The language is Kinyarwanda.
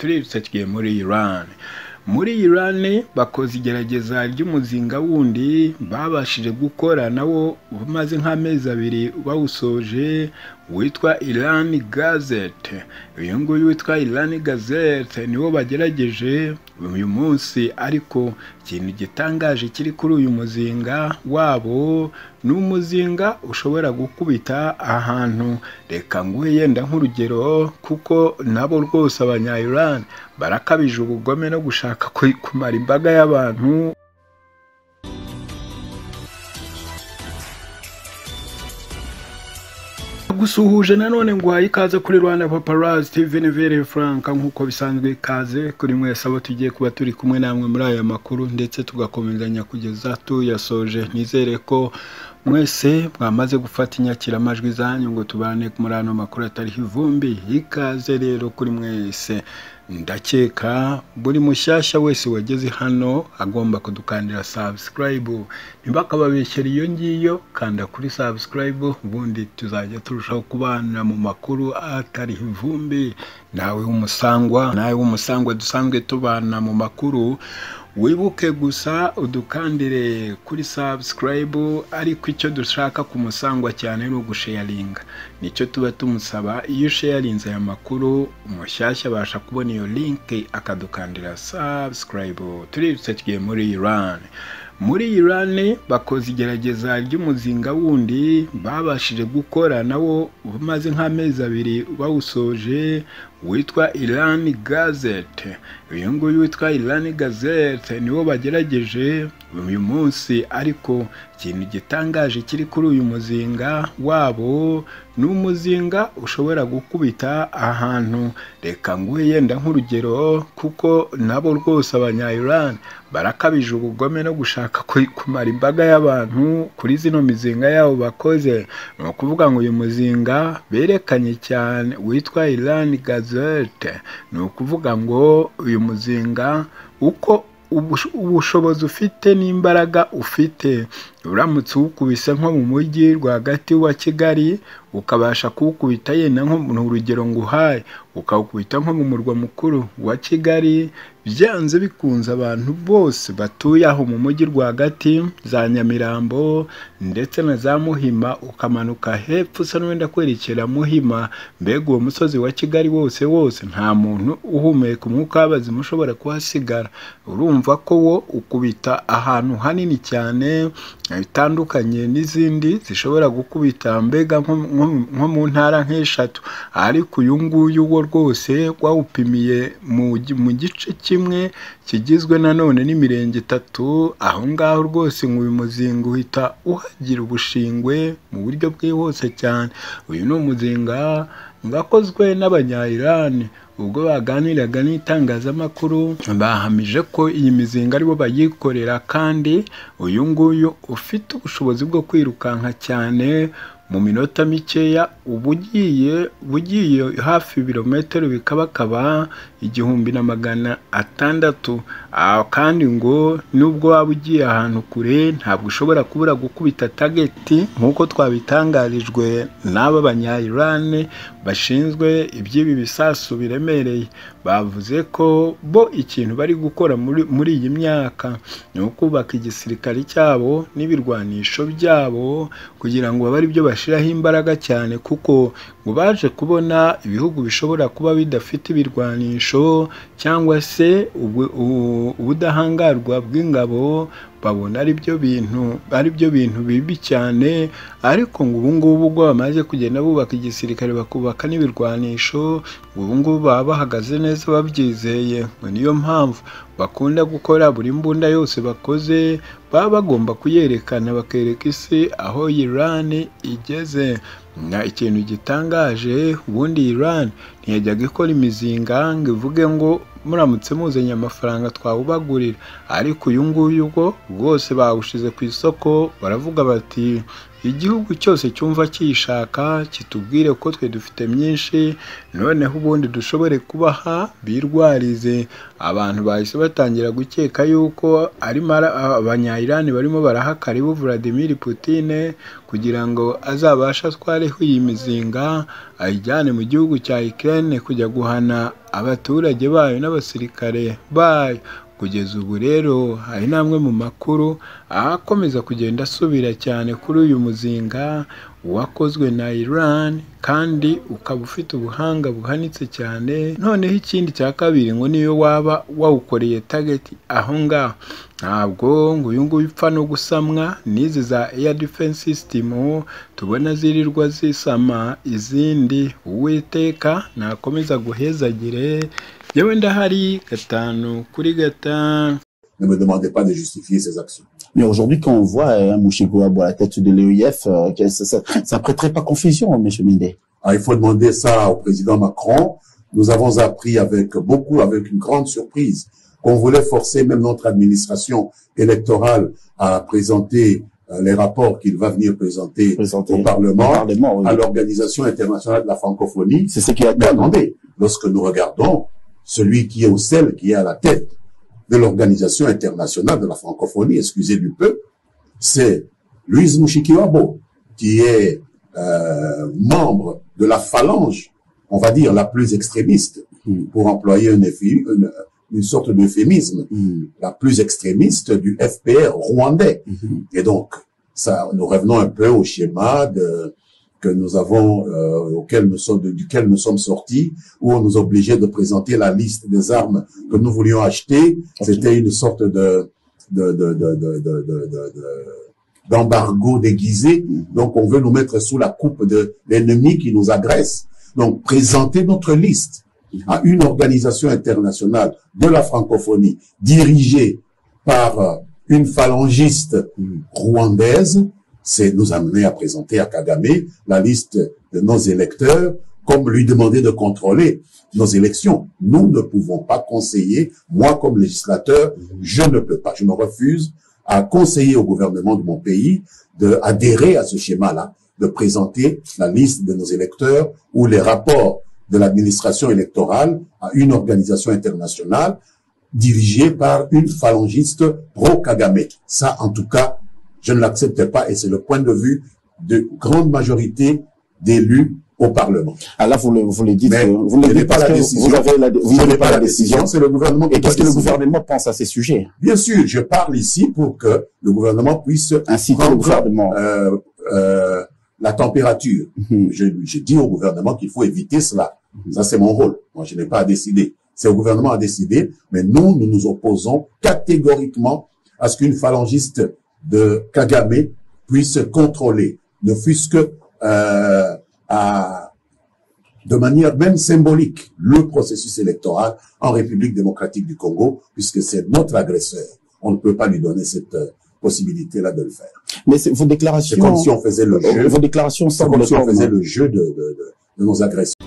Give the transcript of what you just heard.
tugiye muri Iran. Muri Iran bakoze igerageza ry'umuzinga wundi babashije gukora nawo umaze nk'amezi 2 bawusoje witwa Iran Gazette. Uyu nguyu witwa Iran Gazette niwo bagerageje uyu munsi, ariko ikintu gitangaje kiri kuri uyu muzinga wabo ni umuzinga ushobora gukubita ahantu. Reka nguhe yenda nk'urugero, kuko nabo rwose abanya-Iran barakabije ubugome no gushaka kumara imbaga y'abantu. Gusuhuje nanone nguhaye ikaze kuri Rwanda Paparazzi TV Nevere Frank, nkuko bisanzwe ikaze kuri mwese abo tugiye kuba turi kumwe namwe muri aya makuru, ndetse tugakomezanya kugeza tuyasoje. Nizere ko mwese mwamaze gufata inyakiramajwi zanyu ngo tubane muri ano makuru atariho ivumbi. Ikaze rero kuri mwese. Ndakeka buri mushyashya wese wageze hano agomba kudukandira subscribe. Ntibakababeshyera iyo ngiyo, kanda kuri subscribe ubundi tuzajya turushaho kubana mu makuru atariho ivumbi. Nawe w'umusangwa dusanzwe tubana mu makuru, wibuke gusa udukandire kuri subscribe, ariko icyo dushaka ku musangwa cyane ni ugusharinga. Nicyo tuba tumusaba. Iyo sharinze aya makuru, umushyashya abasha kubona iyo link akadukandira subscribe. Tugiye muri Iran. Muri Iran bakoze igerageza ry'umuzinga wundi babashije gukora nawo umaze nk'amezi 2 bawusoje witwa Iran Gazette. Uyu nguyu witwa Iran Gazette niwo bagerageje uyu munsi, ariko ikintu gitangaje kiri kuri uyu muzinga wabo ni umuzinga ushobora gukubita ahantu. Reka nguhe yenda nk'urugero, kuko nabo rwose abanya-Iran barakabije ubugome no gushaka kumara imbaga y'abantu kuri zino mizinga yabo bakoze. Ni ukuvuga ngo uyu muzinga berekanye cyane witwa Iran Gazette, ni ukuvuga ngo uyu muzinga uko ubushobozi ufite n'imbaraga ufite, uramutse uwukubise nko mu mujyi rwagati wa Kigali, ukabasha kuwukubita yenda nko mu urugero nguhaye, ukawukubita nko mu murwa mukuru wa Kigali, byanze bikunze abantu bose batuye aho mu mujyi rwagati, za Nyamirambo ndetse na za Muhima, ukamanuka hepfo usa n'uwenda kwerekera Muhima, mbega uwo musozi wa Kigali wose nta muntu uhumeka umwuka w'abazima ushobora kuhasigara. Urumva ko wo ukubita ahantu hanini cyane, bitandukanye n'izindi zishobora gukubita mbega nko mu ntara nk'eshatu. Ariko uyu nguyu wo rwose wawupimiye mu gice kimwe kigizwe nanone n'imirenge 3. aho ngaho rwose ngo uyu muzinga uhita uhagira ubushingwe mu buryo bwihuse cyane. Uyu ni umuzinga ngakozwe n'abanya-Iran. Ubwo baganiraga n'itangazamakuru bahamije ko iyi mizinga aribo bayikorera, kandi uyu nguyu ufite ubushobozi bwo kwirukanka cyane mu minota mikeya, ubugiye hafi ibirometero bikabakaba 1600. Kandi ngo nubwo waba ugiye ahantu kure, ntabwo ushobora kubura gukubita target, nk'uko twabitangarijwe n'aba banya-Iran bashinzwe iby'ibi bisasu biremereye. Bavuze ko bo ikintu bari gukora muri iyi myaka ni ukubaka igisirikare cyabo n'ibirwanisho byabo, kugira ngo babe ari byo bashiraho imbaraga cyane, kuko ngo baje kubona ibihugu bishobora kuba bidafite ibirwanisho cyangwa se ubudahangarwa bw'ingabo, babona ari byo bintu bibi cyane. Ariko ngo ubu ngubu ubwo bamaze kugenda bubaka igisirikare bakubaka n'ibirwanisho, ubu ngubu baba bahagaze neza babyizeye. ngo niyo mpamvu bakunda gukora buri mbunda yose bakoze baba bagomba kuyerekana, bakereka isi aho Iran igeze. Na ikintu gitangaje, ubundi Iran ntiyajyaga ikora imizinga ngo ivuge ngo muramutse muzanye amafaranga twawubagurira, ariko uyu nguyu ubwo rwose bawushize ku isoko, baravuga bati igihugu cyose cyumva kiyishaka kitubwire ko twe dufite myinshi, noneho ubundi dushobore kubaha birwarize. Abantu bahise batangira gukeka yuko ari abanya-Iran barimo baraha karibu Vladimir Putin kugira ngo azabashe atwareho iyi mizinga ayijyane mu gihugu cya Ukraine kujya guhana abaturage bayo n'abasirikare bayo. Kugeza ubu rero hari n'amwe mu makuru akomeza kugenda asubira cyane kuri uyu muzinga wakozwe na Iran kandi ukaba ufite ubuhanga buhanitse cyane. Noneho ikindi cya kabiri ngo niyo waba wawukoreye target aho ngaho, ntabwo ngo uyu nguyu upfa no gusamwa n'izi za air defense system tubona zirirwa zisama izindi. Uwiteka nakomeza guhezagire. Yewe ndahari gatanu kuri gatanu. Ne me demandez pas de justifier ces actions. Mais aujourd'hui, quand on voit Mouchi Kouabou à la tête de l'EIF, ça prêterait pas confusion, M. Mindé. Il faut demander ça au président Macron. Nous avons appris avec une grande surprise, qu'on voulait forcer même notre administration électorale à présenter les rapports qu'il va venir présenter au Parlement, oui, à l'Organisation internationale de la francophonie. C'est ce qui a demandé. Lorsque nous regardons celui qui est au sel, qui est à la tête de l'Organisation internationale de la francophonie, excusez du peu, c'est Louise Mushikiwabo, qui est membre de la phalange, on va dire, la plus extrémiste, pour employer une sorte d'euphémisme, la plus extrémiste du FPR rwandais. Et donc, ça, nous revenons un peu au schéma que nous avons, duquel nous sommes sortis, où on nous obligeait de présenter la liste des armes que nous voulions acheter. C'était une sorte d'embargo déguisé. Donc, on veut nous mettre sous la coupe de l'ennemi qui nous agresse. Donc, présenter notre liste à une organisation internationale de la francophonie dirigée par une phalangiste rwandaise, c'est nous amener à présenter à Kagame la liste de nos électeurs, comme lui demander de contrôler nos élections. Nous ne pouvons pas conseiller, moi comme législateur, je ne peux pas, je me refuse à conseiller au gouvernement de mon pays d'adhérer à ce schéma-là, de présenter la liste de nos électeurs ou les rapports de l'administration électorale à une organisation internationale dirigée par une phalangiste pro-Kagame. Ça, en tout cas, je ne l'accepte pas et c'est le point de vue de grande majorité d'élus au Parlement. Ah là, vous le dites, mais vous ne dites pas la décision. Vous n'avez pas la décision. C'est le gouvernement qui Et qu'est-ce que le gouvernement pense à ces sujets? Bien sûr, je parle ici pour que le gouvernement puisse inciter le gouvernement la température. Je dis au gouvernement qu'il faut éviter cela. Ça, c'est mon rôle. Moi, je n'ai pas à décider. C'est au gouvernement à décider, mais nous nous opposons catégoriquement à ce qu'une phalangiste de Kagame puisse contrôler, ne fût-ce que de manière même symbolique, le processus électoral en République démocratique du Congo, puisque c'est notre agresseur. On ne peut pas lui donner cette possibilité-là de le faire. Mais vos déclarations... C'est comme si on faisait le jeu. Vos déclarations c'est comme si on faisait le jeu de nos agresseurs.